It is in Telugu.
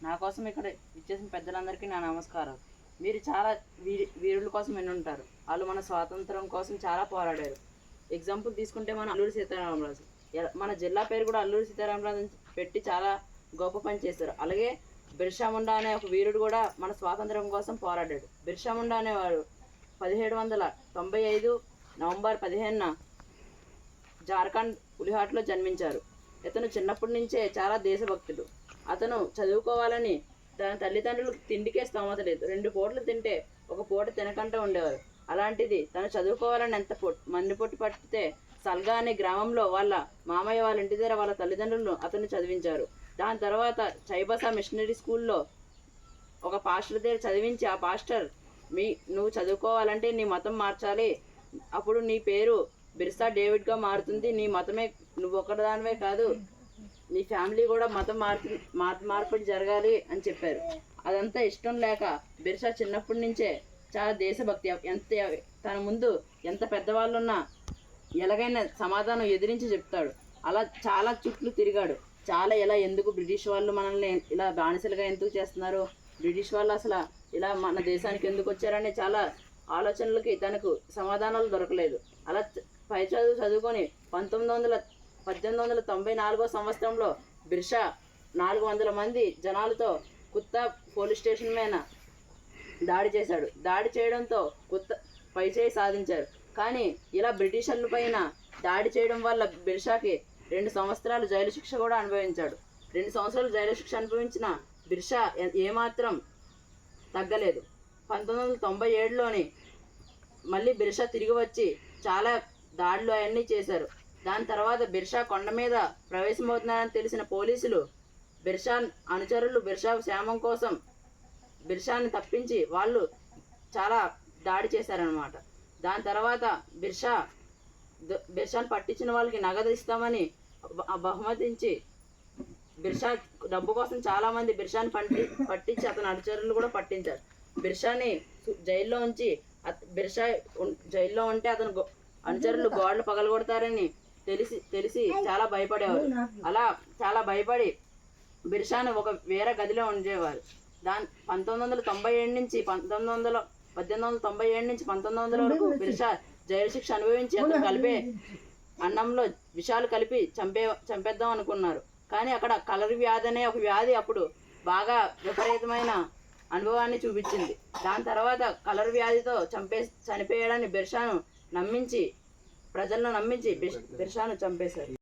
నా కోసం ఇక్కడ ఇచ్చేసిన పెద్దలందరికీ నా నమస్కారం. మీరు చాలా వీరుల కోసం ఉంటారు. వాళ్ళు మన స్వాతంత్రం కోసం చాలా పోరాడారు. ఎగ్జాంపుల్ తీసుకుంటే మన అల్లూరి సీతారామరాజు, మన జిల్లా పేరు కూడా అల్లూరి సీతారామరాజు పెట్టి చాలా గొప్ప పని చేశారు. అలాగే బిర్సా ముండా అనే ఒక వీరుడు కూడా మన స్వాతంత్రం కోసం పోరాడాడు. బిర్సా ముండా అనేవాడు 1795 నవంబర్ 15న జార్ఖండ్ పులిహాట్లో జన్మించారు. ఇతను చిన్నప్పటి నుంచే చాలా దేశభక్తుడు. అతను చదువుకోవాలని తన తల్లిదండ్రులకు తిండికే స్తోమత లేదు. 2 పూటలు తింటే ఒక పూట తినకుండా ఉండేవారు. అలాంటిది తను చదువుకోవాలని ఎంత మంది పొట్టు పట్టితే సల్గా అనే గ్రామంలో వాళ్ళ మామయ్య వాళ్ళ ఇంటి దగ్గర వాళ్ళ తల్లిదండ్రులను అతన్ని చదివించారు. దాని తర్వాత చైబసా మిషనరీ స్కూల్లో ఒక పాస్టర్ దగ్గర చదివించి ఆ పాస్టర్ నువ్వు చదువుకోవాలంటే నీ మతం మార్చాలి, అప్పుడు నీ పేరు బిర్సా డేవిడ్గా మారుతుంది, నీ మతమే నువ్వు ఒక్కదానివే కాదు నీ ఫ్యామిలీ కూడా మతం మార్పిడి జరగాలి అని చెప్పారు. అదంతా ఇష్టం లేక బిర్సా చిన్నప్పటి నుంచే చాలా దేశభక్తి, తన ముందు ఎంత పెద్దవాళ్ళున్నా ఎలాగైనా సమాధానం ఎదిరించి చెప్తాడు. అలా చాలా చుట్లు తిరిగాడు. ఇలా ఎందుకు బ్రిటిష్ వాళ్ళు మనల్ని ఇలా బానిసలుగా ఎందుకు చేస్తున్నారు, బ్రిటిష్ వాళ్ళు అసలు ఇలా మన దేశానికి ఎందుకు వచ్చారని చాలా ఆలోచనలకి తనకు సమాధానాలు దొరకలేదు. అలా పై చదువుకొని 1894 సంవత్సరంలో బిర్సా 400 మంది జనాలతో కుత్తా పోలీస్ స్టేషన్ మీద దాడి చేశాడు. దాడి చేయడంతో పైచేయి సాధించారు. కానీ ఇలా బ్రిటిషర్ల పైన దాడి చేయడం వల్ల బిర్సాకి 2 సంవత్సరాలు జైలు శిక్ష కూడా అనుభవించాడు. 2 సంవత్సరాలు జైలు శిక్ష అనుభవించిన బిర్సా ఏమాత్రం తగ్గలేదు. 1997లోని మళ్ళీ బిర్సా తిరిగి వచ్చి చాలా దాడులు అవన్నీ చేశారు. దాని తర్వాత బిర్సా కొండ మీద ప్రవేశమవుతున్నారని తెలిసిన పోలీసులు బిర్సా అనుచరులు బిర్సా క్షేమం కోసం బిర్సాని తప్పించి వాళ్ళు చాలా దాడి చేశారనమాట. దాని తర్వాత బిర్సాని పట్టించిన వాళ్ళకి నగదు ఇస్తామని బహుమతించి బిర్సా డబ్బు కోసం చాలామంది బిర్సాని పట్టించి అతని అనుచరులు కూడా పట్టించారు. బిర్సాని జైల్లో ఉంచి బిర్సా జైల్లో ఉంటే అతను అనుచరులు గోడలు పగలగొడతారని తెలిసి చాలా భయపడేవారు. అలా చాలా భయపడి బిర్సాను ఒక వేరే గదిలో ఉంచేవారు. 1897 నుంచి 1900 వరకు బిర్సా జైలు శిక్ష అనుభవించి అతను కలిపే అన్నంలో విషాలు కలిపి చంపేద్దాం అనుకున్నారు. కానీ అక్కడ కలర్ వ్యాధి అనే ఒక వ్యాధి అప్పుడు బాగా విపరీతమైన అనుభవాన్ని చూపించింది. దాని తర్వాత కలర్ వ్యాధితో చనిపోయాడని బిర్సాను నమ్మించి ప్రజలను నమ్మించి బిర్సాను చంపేశారు.